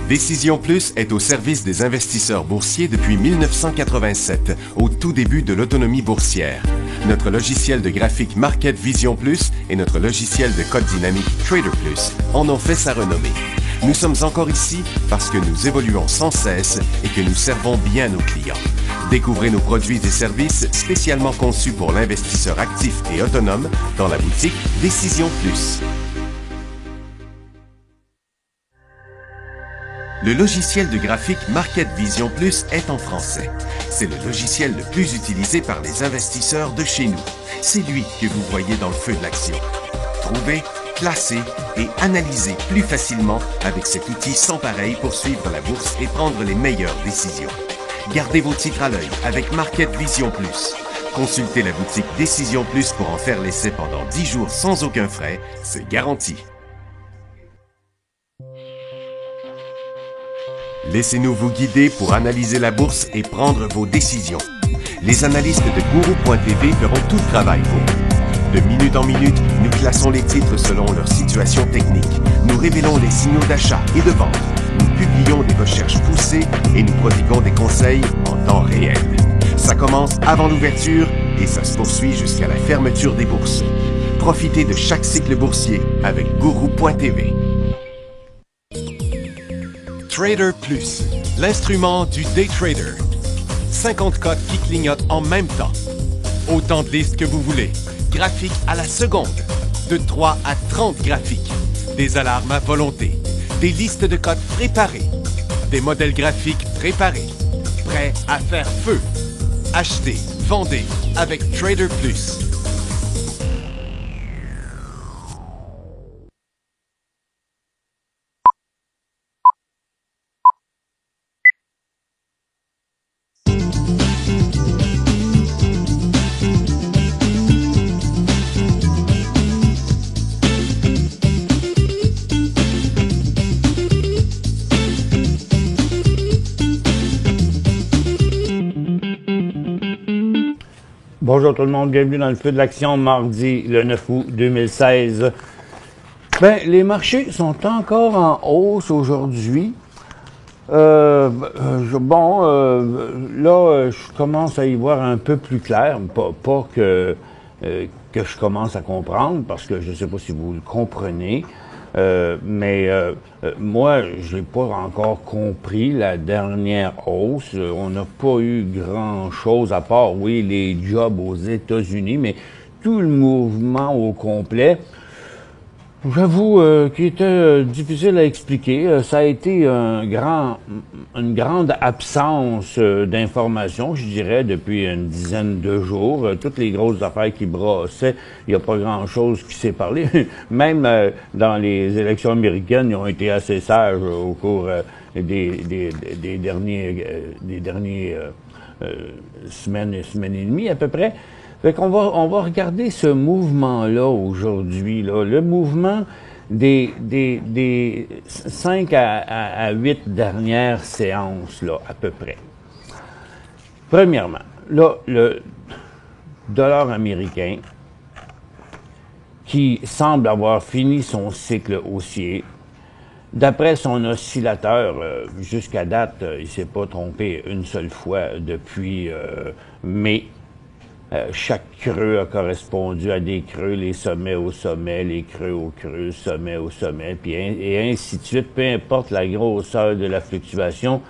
Décision Plus est au service des investisseurs boursiers depuis 1987, au tout début de l'autonomie boursière. Notre logiciel de graphique Market Vision Plus et notre logiciel de code dynamique Trader Plus en ont fait sa renommée. Nous sommes encore ici parce que nous évoluons sans cesse et que nous servons bien nos clients. Découvrez nos produits et services spécialement conçus pour l'investisseur actif et autonome dans la boutique Décision Plus. Le logiciel de graphique Market Vision Plus est en français. C'est le logiciel le plus utilisé par les investisseurs de chez nous. C'est lui que vous voyez dans le feu de l'action. Trouvez, classer et analyser plus facilement avec cet outil sans pareil pour suivre la bourse et prendre les meilleures décisions. Gardez vos titres à l'œil avec Market Vision Plus. Consultez la boutique Décision Plus pour en faire l'essai pendant 10 jours sans aucun frais, c'est garanti. Laissez-nous vous guider pour analyser la bourse et prendre vos décisions. Les analystes de Guru.tv feront tout le travail pour vous. De minute en minute, nous classons les titres selon leur situation technique. Nous révélons les signaux d'achat et de vente. Nous publions des recherches poussées et nous prodiguons des conseils en temps réel. Ça commence avant l'ouverture et ça se poursuit jusqu'à la fermeture des bourses. Profitez de chaque cycle boursier avec Guru.tv. Trader Plus, l'instrument du day trader. 50 codes qui clignotent en même temps. Autant de listes que vous voulez. Graphiques à la seconde. De 3 à 30 graphiques. Des alarmes à volonté. Des listes de codes préparées. Des modèles graphiques préparés. Prêts à faire feu. Achetez, vendez avec Trader Plus. Bonjour tout le monde, bienvenue dans le feu de l'action, mardi le 9 août 2016. Les marchés sont encore en hausse aujourd'hui. Là, je commence à y voir un peu plus clair, pas que je commence à comprendre, parce que je ne sais pas si vous le comprenez. Moi, je n'ai pas encore compris la dernière hausse. On n'a pas eu grand-chose à part, oui, les jobs aux États-Unis, mais tout le mouvement au complet, j'avoue qu'il était difficile à expliquer. Ça a été une grande absence d'informations, je dirais, depuis une dizaine de jours. Toutes les grosses affaires qui brassaient, il n'y a pas grand-chose qui s'est parlé. Même dans les élections américaines, ils ont été assez sages au cours des dernières semaines et demie à peu près. Fait qu'on va regarder ce mouvement-là aujourd'hui, là, le mouvement des 5 à 8 dernières séances, là, à peu près. Premièrement, là, le dollar américain, qui semble avoir fini son cycle haussier, d'après son oscillateur, jusqu'à date, il s'est pas trompé une seule fois depuis mai. Chaque creux a correspondu à des creux, les sommets au sommet, les creux au creux, sommet au sommet, et ainsi de suite. Peu importe la grosseur de la fluctuation,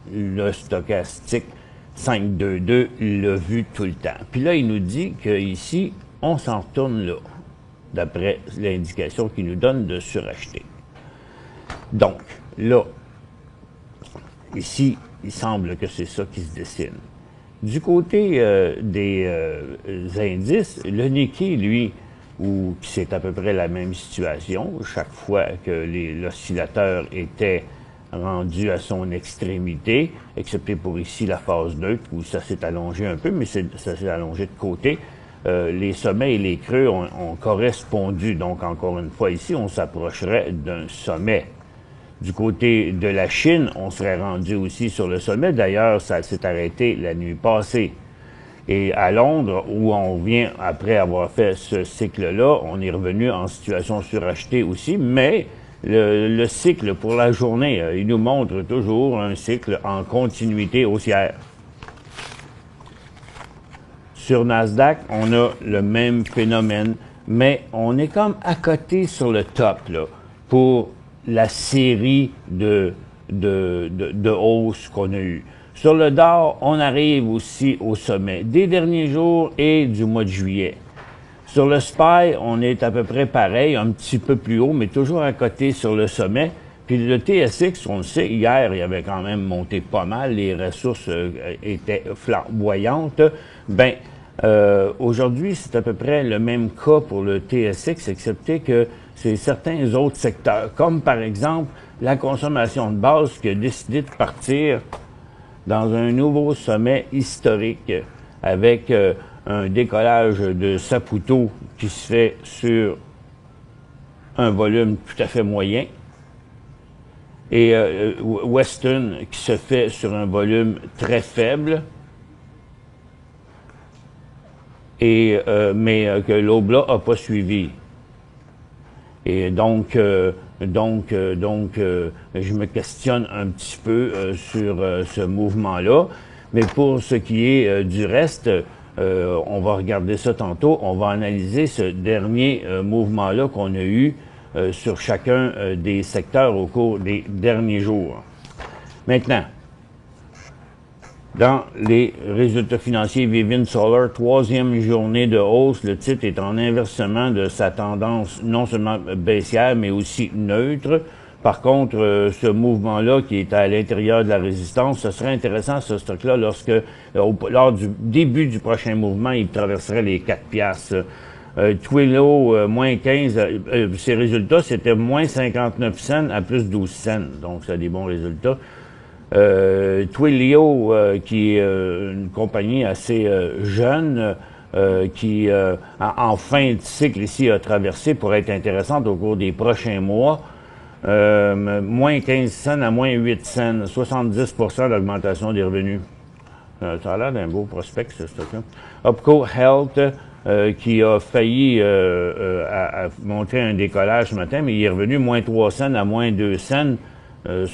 le stochastique 522 l'a vu tout le temps. Puis là, il nous dit qu'ici, on s'en retourne là, d'après l'indication qu'il nous donne de suracheter. Donc, là, ici, il semble que c'est ça qui se dessine. Du côté des indices, le Nikkei, lui, où c'est à peu près la même situation, chaque fois que l'oscillateur était rendu à son extrémité, excepté pour ici la phase neutre, où ça s'est allongé un peu, mais ça s'est allongé de côté, les sommets et les creux ont correspondu. Donc, encore une fois, ici, on s'approcherait d'un sommet. Du côté de la Chine, on serait rendu aussi sur le sommet. D'ailleurs, ça s'est arrêté la nuit passée. Et à Londres, où on vient, après avoir fait ce cycle-là, on est revenu en situation surachetée aussi, mais le cycle pour la journée, il nous montre toujours un cycle en continuité haussière. Sur Nasdaq, on a le même phénomène, mais on est comme à côté sur le top, là, pour la série de hausses qu'on a eues. Sur le Dow, on arrive aussi au sommet des derniers jours et du mois de juillet. Sur le SPY, on est à peu près pareil, un petit peu plus haut, mais toujours à côté sur le sommet. Puis le TSX, on le sait, hier, il avait quand même monté pas mal, les ressources étaient flamboyantes. Ben, aujourd'hui, c'est à peu près le même cas pour le TSX, excepté que c'est certains autres secteurs, comme par exemple la consommation de base qui a décidé de partir dans un nouveau sommet historique avec un décollage de Saputo qui se fait sur un volume tout à fait moyen et Western qui se fait sur un volume très faible et mais que l'Obla n'a pas suivi. Et donc, je me questionne un petit peu sur ce mouvement-là. Mais pour ce qui est du reste, on va regarder ça tantôt. On va analyser ce dernier mouvement-là qu'on a eu sur chacun des secteurs au cours des derniers jours. Maintenant, dans les résultats financiers, Vivint Solar, 3e journée de hausse. Le titre est en inversement de sa tendance non seulement baissière, mais aussi neutre. Par contre, ce mouvement-là, qui est à l'intérieur de la résistance, ce serait intéressant, ce stock-là, lorsque, lors du début du prochain mouvement, il traverserait les 4 piastres. Twilio, moins 15, ses résultats, c'était moins 59 cents à plus 12 cents. Donc, c'est des bons résultats. Twilio, qui est une compagnie assez jeune, qui, en fin de cycle ici, a traversé pour être intéressante au cours des prochains mois. Moins 15 cents à moins 8 cents, 70% d'augmentation des revenus. Ça a l'air d'un beau prospect, ce stock-là. Opco Health, qui a failli à montrer un décollage ce matin, mais il est revenu moins 3 cents à moins 2 cents. Ah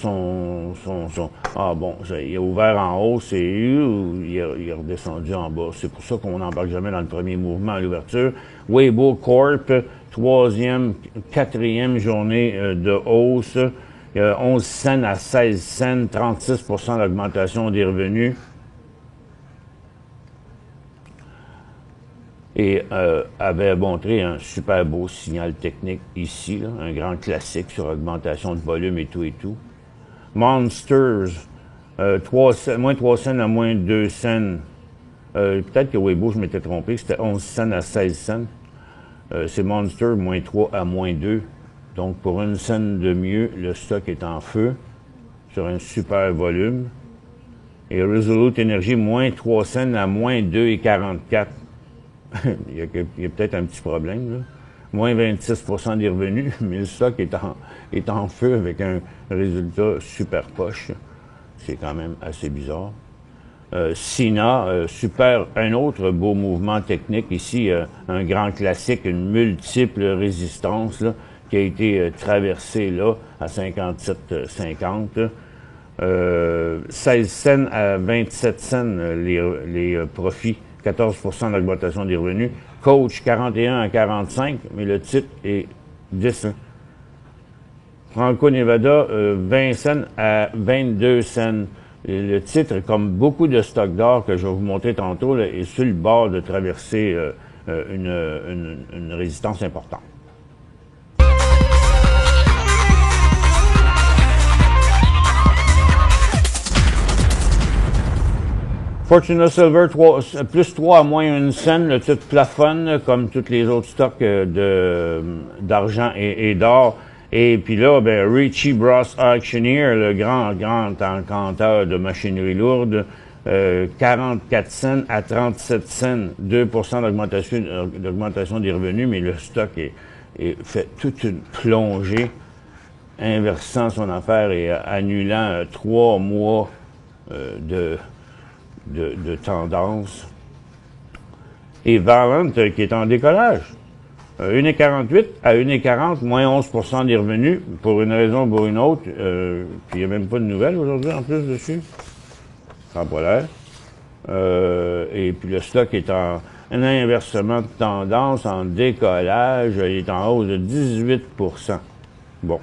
bon, il a ouvert en haut, il est redescendu en bas. C'est pour ça qu'on n'embarque jamais dans le premier mouvement à l'ouverture. Weibo Corp, 3e, 4e journée de hausse, 11 cents à 16 cents, 36% d'augmentation des revenus. Et avait montré un super beau signal technique ici, là, un grand classique sur augmentation de volume et tout et tout. Monsters, moins 3 cents à moins 2 cents. Peut-être que Weibo, je m'étais trompé, c'était 11 cents à 16 cents. C'est Monster, moins 3 à moins 2. Donc, pour 1 cent de mieux, le stock est en feu sur un super volume. Et Resolute Energy, moins 3 cents à moins 2,44. il y a peut-être un petit problème, là. Moins 26% des revenus, mais le stock est en feu avec un résultat super poche. C'est quand même assez bizarre. Sina, un autre beau mouvement technique ici, un grand classique, une multiple résistance là, qui a été traversée là à 57,50. 16 cents à 27 cents les profits. 14% d'augmentation des revenus. Coach, 41 à 45, mais le titre est 10. Hein. Franco-Nevada, 20 cents à 22 cents. Et le titre, comme beaucoup de stocks d'or que je vais vous montrer tantôt, là, est sur le bord de traverser une résistance importante. Fortuna Silver, plus 3 à moins 1 cent, le titre plafonne, comme tous les autres stocks d'argent et d'or. Et puis là, ben, Ritchie Bros. Auctioneer, le grand encanteur de machinerie lourde, 44 cents à 37 cents, 2% d'augmentation des revenus, mais le stock fait toute une plongée, inversant son affaire et annulant 3 mois de tendance. Et Valent, qui est en décollage. 1,48 à 1,40, moins 11% des revenus, pour une raison ou pour une autre. Puis il n'y a même pas de nouvelles aujourd'hui en plus dessus. Ça n'a pas l'air. Et puis le stock est en un inversement de tendance, en décollage. Il est en hausse de 18%. Bon.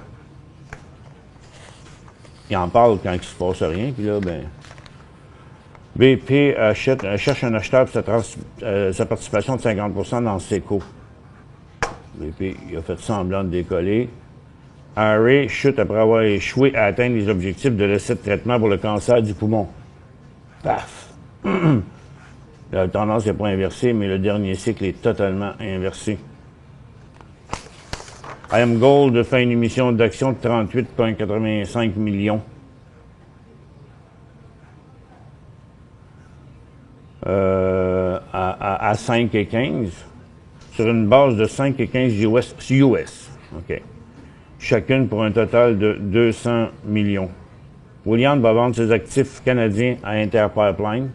Il en parle quand il ne se passe rien, puis là, ben... BP cherche un acheteur pour sa participation de 50% dans Seco. BP, il a fait semblant de décoller. Array chute après avoir échoué à atteindre les objectifs de l'essai de traitement pour le cancer du poumon. Paf! La tendance n'est pas inversée, mais le dernier cycle est totalement inversé. IM Gold fait une émission d'actions de 38,85 millions. À 5,15 sur une base de 5,15 US. OK. Chacune pour un total de 200 millions. Williams va vendre ses actifs canadiens à Interpipeline.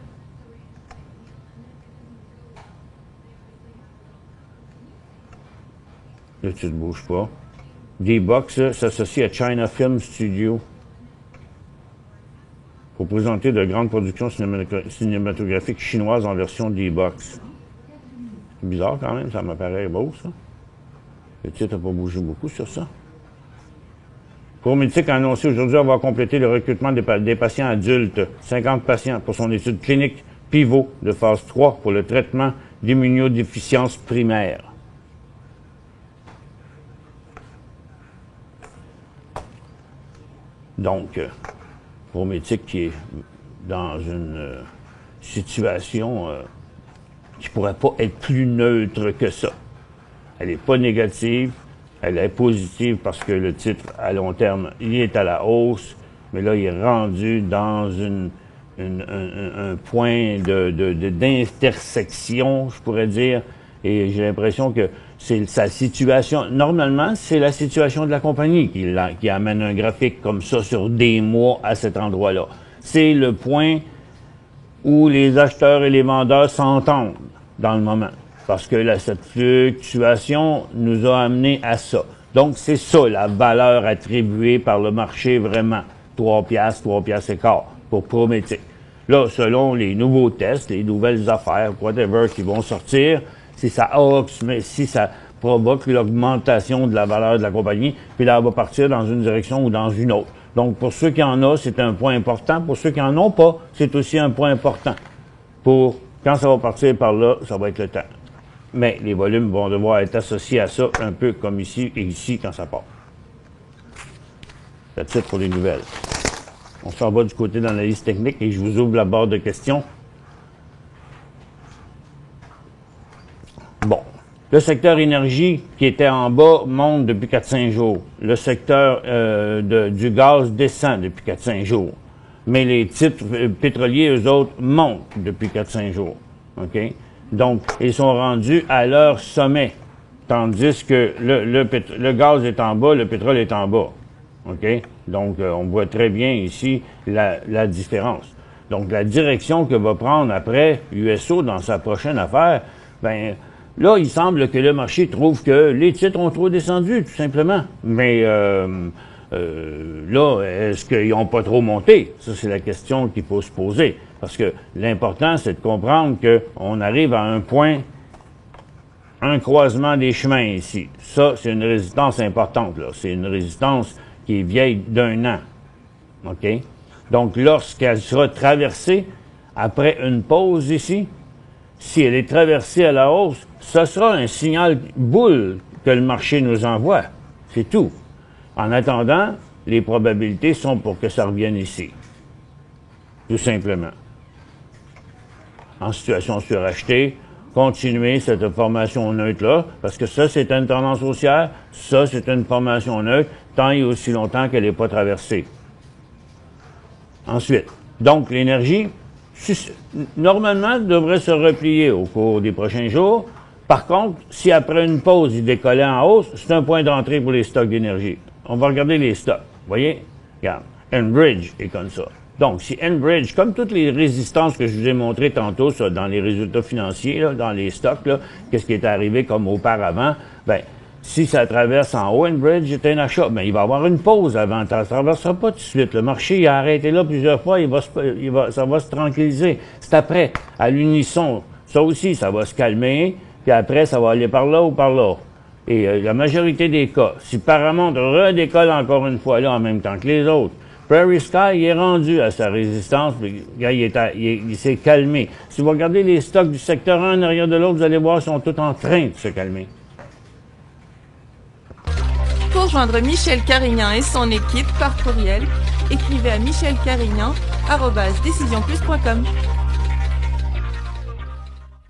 Là, tu ne bouges pas. D-Box s'associe à China Film Studio pour présenter de grandes productions cinématographiques chinoises en version D-Box. C'est bizarre quand même, ça m'apparaît beau, ça. Le titre n'a pas bougé beaucoup sur ça. ProMédic a annoncé aujourd'hui avoir complété le recrutement des patients adultes, 50 patients, pour son étude clinique pivot de phase 3 pour le traitement d'immunodéficience primaire. Donc, ProMédic qui est dans une situation qui ne pourrait pas être plus neutre que ça. Elle n'est pas négative, elle est positive parce que le titre, à long terme, il est à la hausse, mais là, il est rendu dans un point d'intersection, je pourrais dire, et j'ai l'impression que c'est sa situation. Normalement, c'est la situation de la compagnie qui amène un graphique comme ça sur des mois à cet endroit-là. C'est le point où les acheteurs et les vendeurs s'entendent dans le moment. Parce que cette fluctuation nous a amené à ça. Donc, c'est ça, la valeur attribuée par le marché, vraiment. 3 piastres et quart pour ProMédic. Là, selon les nouveaux tests, les nouvelles affaires, whatever, qui vont sortir, si ça provoque l'augmentation de la valeur de la compagnie, puis là, elle va partir dans une direction ou dans une autre. Donc, pour ceux qui en ont, c'est un point important. Pour ceux qui en ont pas, c'est aussi un point important. Quand ça va partir par là, ça va être le temps. Mais les volumes vont devoir être associés à ça, un peu comme ici et ici quand ça part. C'est tout pour les nouvelles. On s'en va du côté d'analyse technique et je vous ouvre la barre de questions. Bon. Le secteur énergie qui était en bas monte depuis 4-5 jours. Le secteur du gaz descend depuis 4-5 jours. Mais les titres pétroliers, eux autres, montent depuis 4-5 jours. OK? Donc, ils sont rendus à leur sommet. Tandis que le gaz est en bas, le pétrole est en bas. OK? Donc, on voit très bien ici la différence. Donc, la direction que va prendre après USO dans sa prochaine affaire, ben là, il semble que le marché trouve que les titres ont trop descendu, tout simplement. Mais là, est-ce qu'ils n'ont pas trop monté? Ça, c'est la question qu'il faut se poser. Parce que l'important, c'est de comprendre qu'on arrive à un point, un croisement des chemins ici. Ça, c'est une résistance importante, là. C'est une résistance qui est vieille d'1 an. OK? Donc, lorsqu'elle sera traversée, après une pause ici, si elle est traversée à la hausse, ce sera un signal boule que le marché nous envoie. C'est tout. En attendant, les probabilités sont pour que ça revienne ici. Tout simplement. En situation surachetée, continuer cette formation neutre-là, parce que ça, c'est une tendance haussière, ça, c'est une formation neutre, tant et aussi longtemps qu'elle n'est pas traversée. Ensuite, donc, l'énergie, normalement, devrait se replier au cours des prochains jours. Par contre, si après une pause, il décollait en hausse, c'est un point d'entrée pour les stocks d'énergie. On va regarder les stocks. Vous voyez? Regarde. Enbridge est comme ça. Donc, si Enbridge, comme toutes les résistances que je vous ai montrées tantôt ça, dans les résultats financiers, là, dans les stocks, qu'est-ce qui est arrivé comme auparavant, ben, si ça traverse en haut, Enbridge est un achat, ben, il va y avoir une pause avant. Ça ne traversera pas tout de suite. Le marché, il a arrêté là plusieurs fois, ça va se tranquilliser. C'est après, à l'unisson. Ça aussi, ça va se calmer, puis après, ça va aller par là ou par là. Et la majorité des cas, si Paramount redécolle encore une fois là en même temps que les autres, Prairie Sky, il est rendu à sa résistance, il s'est calmé. Si vous regardez les stocks du secteur 1 en arrière de l'autre, vous allez voir, ils sont tous en train de se calmer. Pour joindre Michel Carignan et son équipe par courriel, écrivez à michelcarignan@decisionplus.com.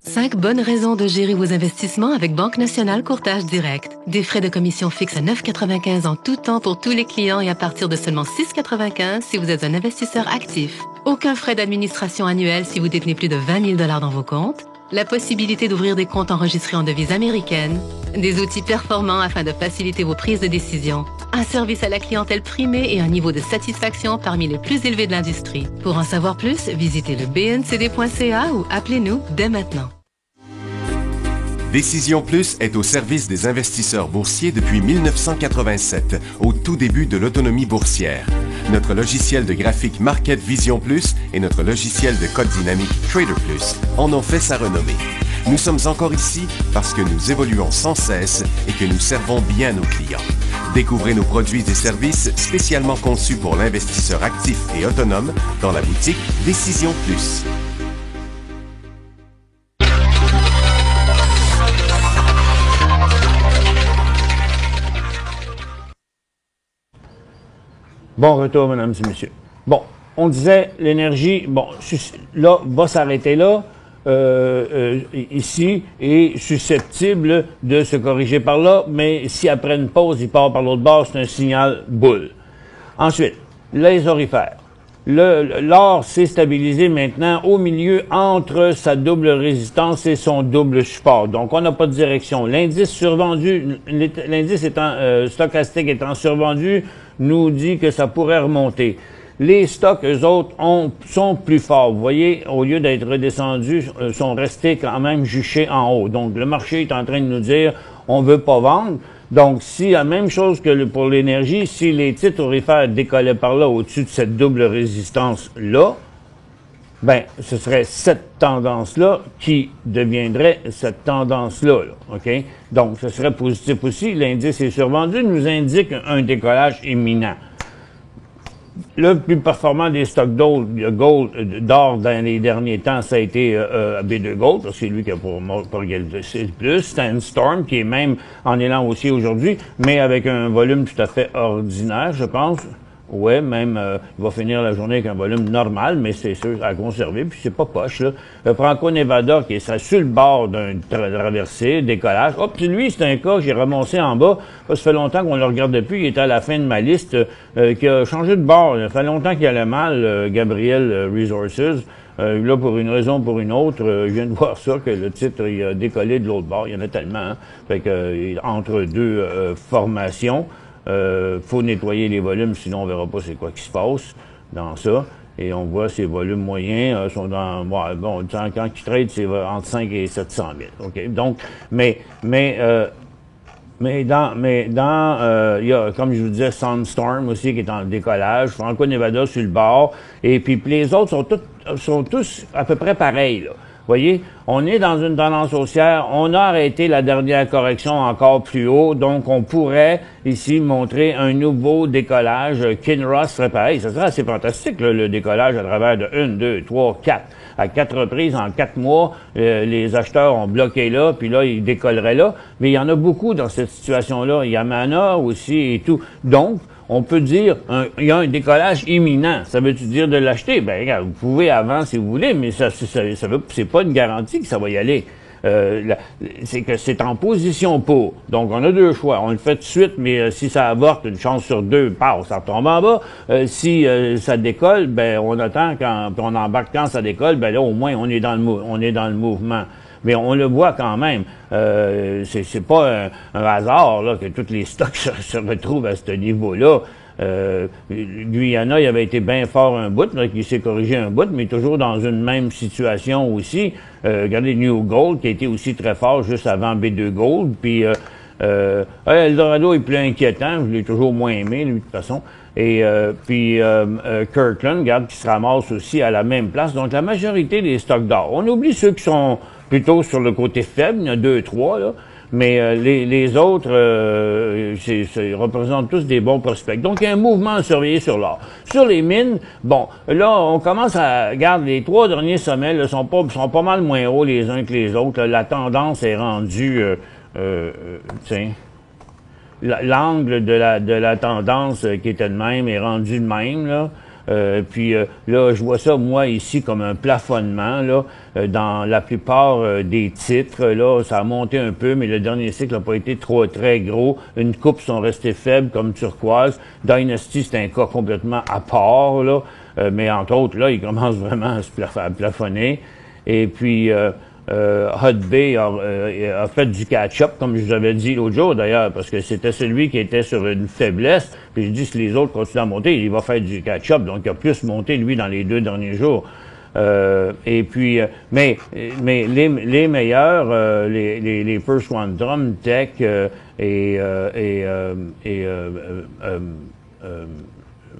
5 bonnes raisons de gérer vos investissements avec Banque Nationale Courtage Direct. Des frais de commission fixes à 9,95 en tout temps pour tous les clients et à partir de seulement 6,95 si vous êtes un investisseur actif. Aucun frais d'administration annuel si vous détenez plus de 20 000 $ dans vos comptes. La possibilité d'ouvrir des comptes enregistrés en devise américaine. Des outils performants afin de faciliter vos prises de décision. Un service à la clientèle primé et un niveau de satisfaction parmi les plus élevés de l'industrie. Pour en savoir plus, visitez le bncd.ca ou appelez-nous dès maintenant. Décision Plus est au service des investisseurs boursiers depuis 1987, au tout début de l'autonomie boursière. Notre logiciel de graphique Market Vision Plus et notre logiciel de code dynamique Trader Plus en ont fait sa renommée. Nous sommes encore ici parce que nous évoluons sans cesse et que nous servons bien nos clients. Découvrez nos produits et services spécialement conçus pour l'investisseur actif et autonome dans la boutique Décision Plus. Bon retour, mesdames et messieurs. Bon, on disait, l'énergie, bon, là, va s'arrêter là, ici, est susceptible de se corriger par là, mais si après une pause, il part par l'autre bord, c'est un signal boule. Ensuite, les orifères. L'or s'est stabilisé maintenant au milieu entre sa double résistance et son double support. Donc, on n'a pas de direction. L'indice survendu, l'indice étant stochastique étant survendu, nous dit que ça pourrait remonter. Les stocks, eux autres, sont plus forts. Vous voyez, au lieu d'être redescendus, sont restés quand même juchés en haut. Donc, le marché est en train de nous dire, on veut pas vendre. Donc, si la même chose que pour l'énergie, si les titres orifères décollaient par là au-dessus de cette double résistance-là, ben, ce serait cette tendance-là qui deviendrait cette tendance-là, OK? Donc, ce serait positif aussi. L'indice est survendu, nous indique un décollage imminent. Le plus performant des stocks d'or dans les derniers temps, ça a été B2 Gold, parce que c'est lui qui a progressé le plus. Sandstorm, qui est même en élan haussier aujourd'hui, mais avec un volume tout à fait ordinaire, je pense. Ouais, même, il va finir la journée avec un volume normal, mais c'est sûr à conserver, puis c'est pas poche, là. Franco-Nevada, qui est sur le bord d'un traversée, décollage. Hop, puis lui, c'est un cas que j'ai remonté en bas. Ça fait longtemps qu'on le regarde depuis. Il était à la fin de ma liste, qui a changé de bord. Ça fait longtemps qu'il allait mal, Gabriel Resources. Là, pour une raison ou pour une autre, je viens de voir ça, que le titre, il a décollé de l'autre bord. Il y en a tellement, hein. Fait que, entre deux formations, faut nettoyer les volumes, sinon on verra pas c'est quoi qui se passe dans ça. Et on voit ces volumes moyens sont dans, bon, quand ils trade, c'est entre 5 et 700 000. OK? Donc, mais il y a, comme je vous disais, Sandstorm aussi qui est en décollage, Franco-Nevada sur le bord, et puis les autres sont tous à peu près pareils, là. Vous voyez, on est dans une tendance haussière, on a arrêté la dernière correction encore plus haut, donc on pourrait ici montrer un nouveau décollage. Kinross serait pareil, ça serait assez fantastique, là, le décollage à travers de 1, 2, 3, 4. À 4 reprises, en 4 mois, les acheteurs ont bloqué là, puis là, ils décolleraient là. Mais il y en a beaucoup dans cette situation-là. Yamana aussi et tout. Donc, on peut dire, il y a un décollage imminent. Ça veut-tu dire de l'acheter? Ben, regarde, vous pouvez avant si vous voulez, mais c'est pas une garantie que ça va y aller. C'est que c'est en position pour. Donc, on a deux choix. On le fait tout de suite, mais si ça avorte, une chance sur deux, ça retombe en bas. Si ça décolle, ben on attend puis on embarque quand ça décolle, ben là, au moins, on est dans le mouvement. Mais on le voit quand même. C'est pas un hasard là que tous les stocks se retrouvent à ce niveau-là. Guyana, il avait été bien fort un bout, là, il s'est corrigé un bout, mais toujours dans une même situation aussi. Regardez New Gold, qui a été aussi très fort juste avant B2 Gold, puis Eldorado est plus inquiétant, je l'ai toujours moins aimé, lui, de toute façon. Et puis Kirkland, regarde, qui se ramasse aussi à la même place. Donc, la majorité des stocks d'or. On oublie ceux qui sont plutôt sur le côté faible, il y en a 2-3, là. Mais les autres représentent tous des bons prospects. Donc, il y a un mouvement à surveiller sur l'or. Sur les mines, bon, là, on commence à... Regarde, les 3 derniers sommets là, sont pas mal moins hauts les uns que les autres. Là. La tendance est rendue... tiens... L'angle de la tendance qui était de même est rendu de même, là. Puis là, je vois ça, moi, ici, comme un plafonnement, là. Dans la plupart des titres, là, ça a monté un peu, mais le dernier cycle n'a pas été très gros. Une coupe sont restées faibles, comme turquoise. Dynasty, c'est un cas complètement à part, là. Mais entre autres, là, il commence vraiment à plafonner. Et puis... Hud Bay a fait du catch-up, comme je vous avais dit l'autre jour d'ailleurs, parce que c'était celui qui était sur une faiblesse. Puis je dis que les autres continuent à monter, il va faire du catch-up, donc il a plus monté lui dans les 2 derniers jours. Et puis, mais les meilleurs, les First Quantum, Tech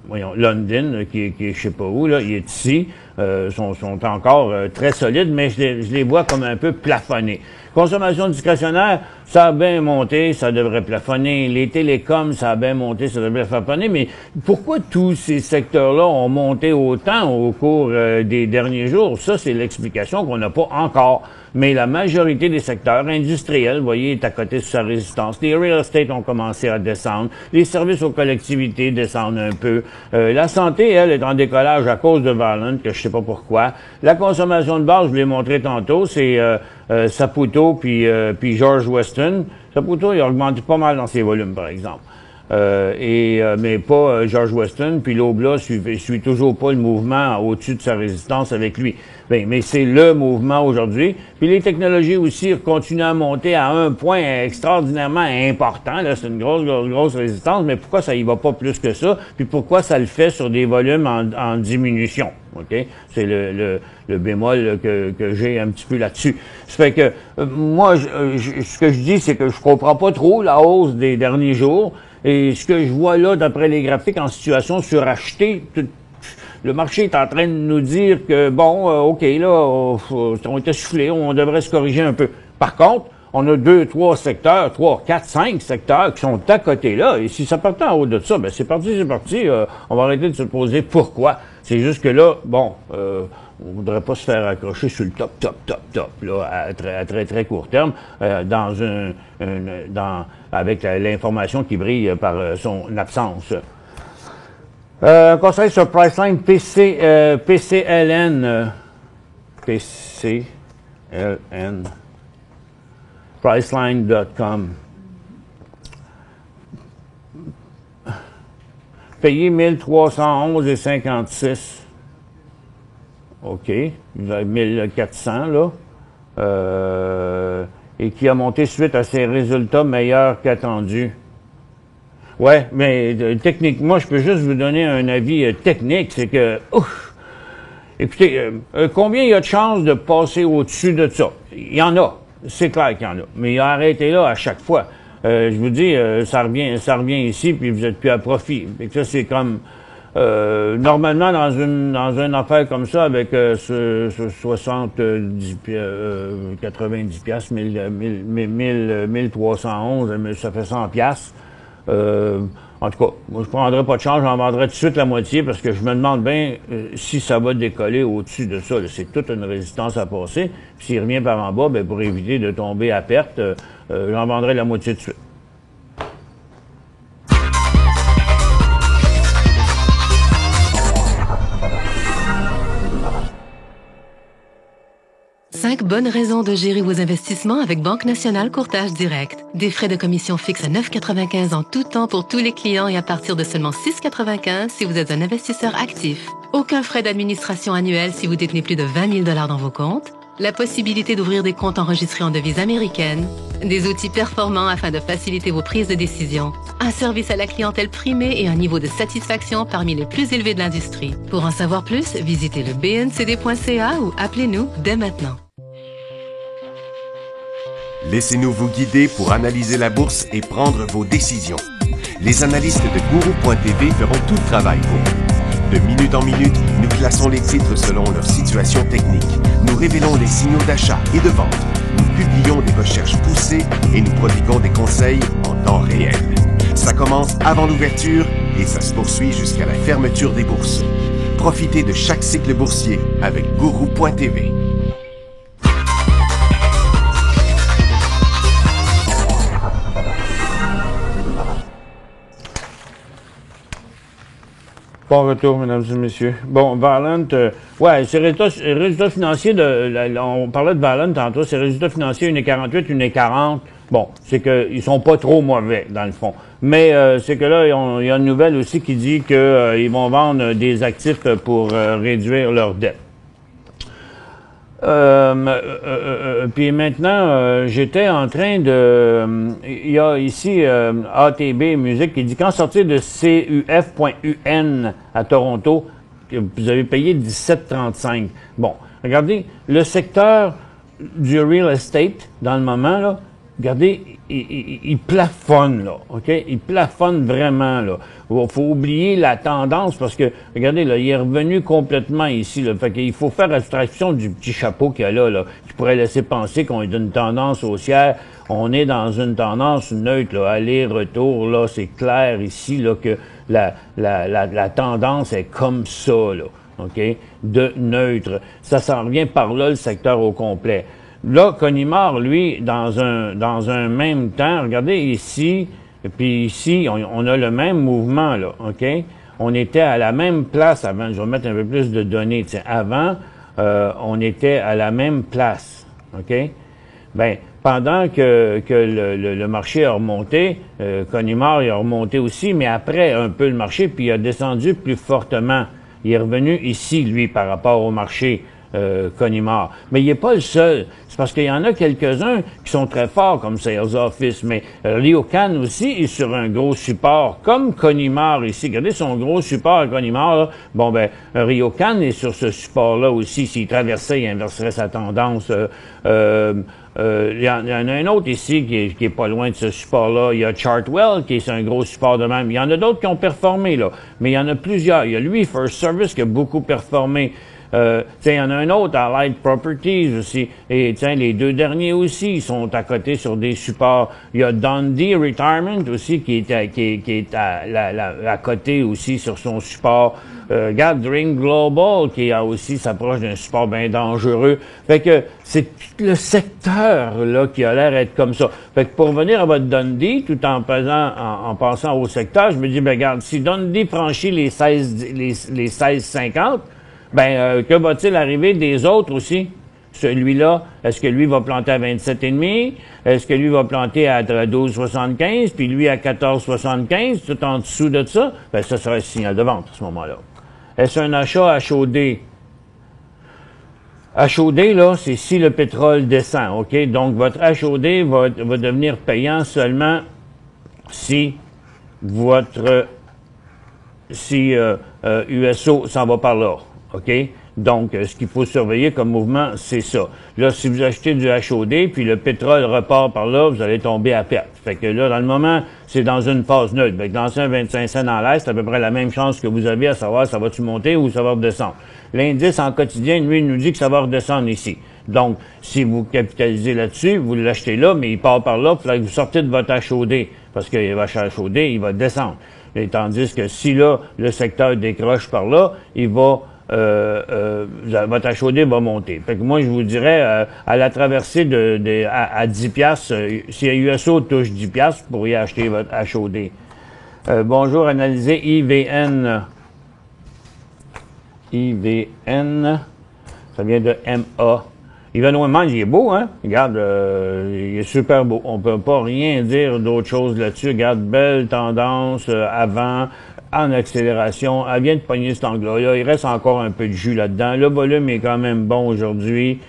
voyons, London, qui est je sais pas où, là, il est ici, sont encore très solides, mais je les vois comme un peu plafonnés. Consommation discrétionnaire, ça a bien monté, ça devrait plafonner. Les télécoms, ça a bien monté, ça devrait plafonner. Mais pourquoi tous ces secteurs-là ont monté autant au cours des derniers jours? Ça, c'est l'explication qu'on n'a pas encore. Mais la majorité des secteurs industriels, vous voyez, est à côté de sa résistance. Les real estate ont commencé à descendre. Les services aux collectivités descendent un peu. La santé, elle, est en décollage à cause de Valent, que je sais pas pourquoi. La consommation de base, je l'ai montré tantôt, c'est Saputo puis George Weston. Saputo, il a augmenté pas mal dans ses volumes, par exemple. Mais pas George Weston, puis l'Obla suit toujours pas le mouvement au-dessus de sa résistance avec lui. Ben, mais c'est le mouvement aujourd'hui. Puis les technologies aussi continuent à monter à un point extraordinairement important. Là, c'est une grosse résistance, mais pourquoi ça y va pas plus que ça? Puis pourquoi ça le fait sur des volumes en diminution? OK? C'est le bémol que j'ai un petit peu là-dessus. Ça fait que moi, ce que je dis, c'est que je comprends pas trop la hausse des derniers jours. Et ce que je vois là, d'après les graphiques, en situation surachetée, le marché est en train de nous dire que, bon, OK, là, on est essoufflé, on devrait se corriger un peu. Par contre, on a 2, 3 secteurs, 3, 4, 5 secteurs qui sont à côté là. Et si ça partait en haut de ça, ben c'est parti. On va arrêter de se poser pourquoi. C'est juste que là, bon, on voudrait pas se faire accrocher sur le top, là, à très court terme, avec l'information qui brille par son absence. Conseil sur Priceline PCLN. Priceline.com. Payé 1311,56. OK. Vous avez 1400, là. Et qui a monté suite à ses résultats meilleurs qu'attendus. Ouais, mais techniquement, je peux juste vous donner un avis technique, c'est que, écoutez, combien il y a de chances de passer au-dessus de ça? Il y en a, c'est clair qu'il y en a, mais il a arrêté là à chaque fois. Je vous dis, ça revient ici, puis vous êtes plus à profit. Et que ça, c'est comme, normalement, dans une affaire comme ça, avec 70, 90 piastres, 1311, ça fait 100 piastres. En tout cas, moi, je prendrais pas de change, j'en vendrais tout de suite la moitié parce que je me demande bien si ça va décoller au-dessus de ça. C'est toute une résistance à passer. Puis s'il revient par en bas, ben, pour éviter de tomber à perte, j'en vendrais la moitié tout de suite. Cinq bonnes raisons de gérer vos investissements avec Banque Nationale Courtage Direct. Des frais de commission fixes à 9,95 en tout temps pour tous les clients et à partir de seulement 6,95 si vous êtes un investisseur actif. Aucun frais d'administration annuel si vous détenez plus de 20 000 $ dans vos comptes. la possibilité d'ouvrir des comptes enregistrés en devises américaines, des outils performants afin de faciliter vos prises de décision, un service à la clientèle primé et un niveau de satisfaction parmi les plus élevés de l'industrie. Pour en savoir plus, visitez le bncd.ca ou appelez-nous dès maintenant. Laissez-nous vous guider pour analyser la bourse et prendre vos décisions. Les analystes de Guru.tv feront tout le travail pour vous. De minute en minute, nous classons les titres selon leur situation technique. Nous révélons les signaux d'achat et de vente. Nous publions des recherches poussées et nous prodiguons des conseils en temps réel. Ça commence avant l'ouverture et ça se poursuit jusqu'à la fermeture des bourses. Profitez de chaque cycle boursier avec Guru.tv. Bon retour, mesdames et messieurs. Bon, Valent, ouais, ses résultats financiers on parlait de Valent tantôt, ses résultats financiers, 1,48, 1,40. Bon, c'est qu'ils sont pas trop mauvais, dans le fond. Mais c'est que là, il y a une nouvelle aussi qui dit qu'ils vont vendre des actifs pour réduire leur dette. Puis maintenant, j'étais en train de... Il y a ici ATB Musique qui dit qu'en sortir de CUF.UN à Toronto, vous avez payé 17,35. Bon, regardez, le secteur du real estate, dans le moment, là, regardez, il plafonne, là, OK? Il plafonne vraiment, là. Il faut oublier la tendance parce que, regardez, là, il est revenu complètement ici, là. Fait qu'il faut faire abstraction du petit chapeau qu'il y a là, qui pourrait laisser penser qu'on est d'une tendance haussière. On est dans une tendance neutre, là, aller-retour, là. C'est clair ici, là, que la tendance est comme ça, là. OK? De neutre. Ça s'en revient par là, le secteur au complet. Là, Conimar, lui, dans un même temps, regardez ici, puis ici, on a le même mouvement, là, OK? On était à la même place avant. Je vais mettre un peu plus de données. Tiens, avant, on était à la même place, OK? Ben, pendant que le marché a remonté, Conimar, il a remonté aussi, mais après un peu le marché, puis il a descendu plus fortement. Il est revenu ici, lui, par rapport au marché. Conimar. Mais il n'est pas le seul. C'est parce qu'il y en a quelques-uns qui sont très forts comme Sales Office, mais Ryokan aussi est sur un gros support, comme Conimar ici. Regardez son gros support à Conimar, là. Bon, ben, Ryokan est sur ce support-là aussi. S'il traversait, il inverserait sa tendance. Il y en a un autre ici qui est pas loin de ce support-là. Il y a Chartwell qui est sur un gros support de même. Il y en a d'autres qui ont performé, là. Mais il y en a plusieurs. Il y a lui, First Service, qui a beaucoup performé. Il y en a un autre, Allied Properties aussi. Et tiens, les deux derniers aussi, ils sont à côté sur des supports. Il y a Dundee Retirement aussi qui est à côté aussi sur son support. Gathering Global qui aussi s'approche d'un support bien dangereux. Fait que c'est tout le secteur là qui a l'air d'être comme ça. Fait que pour revenir à votre Dundee, tout en passant au secteur, je me dis, ben regarde, si Dundee franchit les 16,50, ben, que va-t-il arriver des autres aussi? Celui-là, est-ce que lui va planter à 27,5? Est-ce que lui va planter à 12,75? Puis lui à 14,75? Tout en dessous de ça? Ben, ça serait un signal de vente à ce moment-là. Est-ce un achat HOD? HOD, là, c'est si le pétrole descend, OK? Donc, votre HOD va devenir payant seulement si USO s'en va par là. OK? Donc, ce qu'il faut surveiller comme mouvement, c'est ça. Là, si vous achetez du HOD, puis le pétrole repart par là, vous allez tomber à perte. Fait que là, dans le moment, c'est dans une phase neutre. Fait que dans un 25 cents dans l'Est, c'est à peu près la même chance que vous avez à savoir ça va-tu monter ou ça va redescendre. L'indice en quotidien, lui, il nous dit que ça va redescendre ici. Donc, si vous capitalisez là-dessus, vous l'achetez là, mais il part par là, il faudrait que vous sortez de votre HOD. Parce que votre HOD, il va descendre. Et tandis que si là, le secteur décroche par là, il va votre HOD va monter. Fait que moi, je vous dirais, à la traversée à 10 piastres, si USO touche 10 piastres, vous pourriez acheter votre HOD. Bonjour, analysez IVN. IVN, ça vient de MA. Événement, il est beau, hein? Regarde, il est super beau. On peut pas rien dire d'autre chose là-dessus. Regarde, belle tendance avant, en accélération. Elle vient de pogner cet angle-là. Il reste encore un peu de jus là-dedans. Le volume est quand même bon aujourd'hui.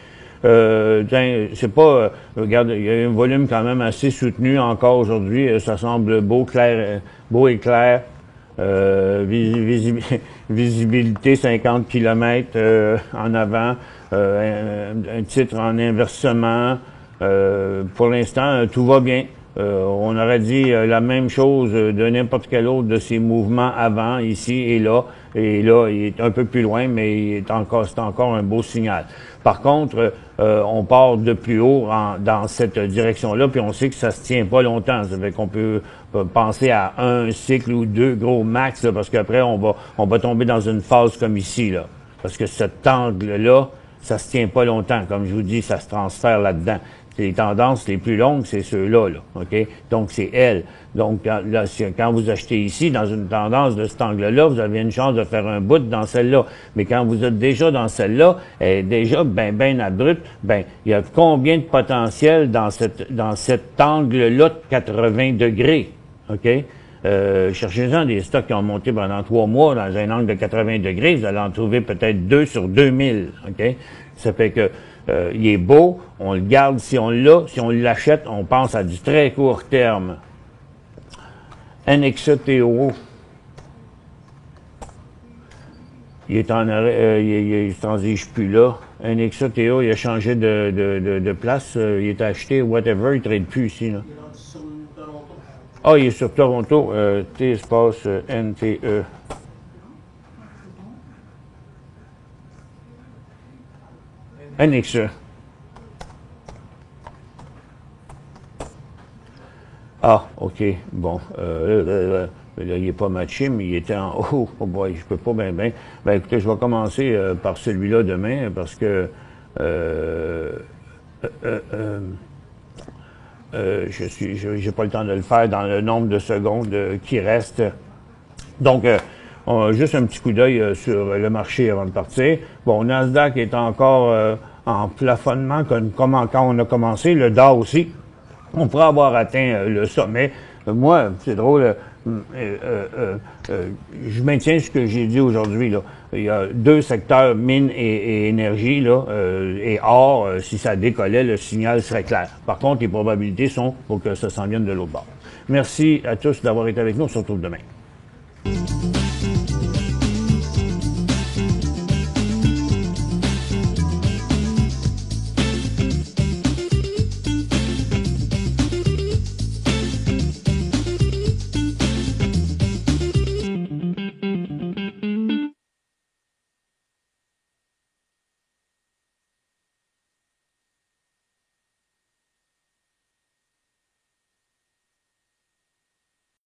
c'est pas, regarde, il y a un volume quand même assez soutenu encore aujourd'hui. Ça semble beau et clair. Visibilité 50 km en avant. Un titre en inversement. Pour l'instant, tout va bien. On aurait dit la même chose de n'importe quel autre de ces mouvements avant, ici et là. Et là, il est un peu plus loin, mais c'est encore un beau signal. Par contre, on part de plus haut dans cette direction-là, puis on sait que ça se tient pas longtemps. Ça fait qu'on peut penser à un cycle ou deux gros max, là, parce qu'après, on va tomber dans une phase comme ici, là. Parce que cet angle-là, ça se tient pas longtemps. Comme je vous dis, ça se transfère là-dedans. Les tendances les plus longues, c'est ceux-là, là, OK? Donc, c'est elle. Donc, quand vous achetez ici, dans une tendance de cet angle-là, vous avez une chance de faire un bout dans celle-là. Mais quand vous êtes déjà dans celle-là, elle est déjà ben abrupte, il y a combien de potentiel dans cet angle-là de 80 degrés, OK? Cherchez-en des stocks qui ont monté pendant 3 mois dans un angle de 80 degrés, vous allez en trouver peut-être 2 sur 2000, OK? Ça fait que il est beau, on le garde si on l'a. Si on l'achète, on pense à du très court terme. NXTO, il est en arrêt, il transige plus là. NXTO, il a changé de place, il est acheté, whatever, il ne trade plus ici, là. Ah, il est sur Toronto, T espace NTE. NXE. Ah, OK. Bon. Là, il n'est pas matché, mais il était en haut. Oh boy, je peux pas bien. Ben, écoutez, je vais commencer par celui-là demain, parce que j'ai pas le temps de le faire dans le nombre de secondes qui reste. Donc, juste un petit coup d'œil sur le marché avant de partir. Bon, Nasdaq est encore en plafonnement comme quand on a commencé. Le Dow aussi. On pourrait avoir atteint le sommet. Moi, c'est drôle. Je maintiens ce que j'ai dit aujourd'hui, là. Il y a 2 secteurs, mine et énergie, là, et or, si ça décollait, le signal serait clair. Par contre, les probabilités sont pour que ça s'en vienne de l'autre bord. Merci à tous d'avoir été avec nous. On se retrouve demain.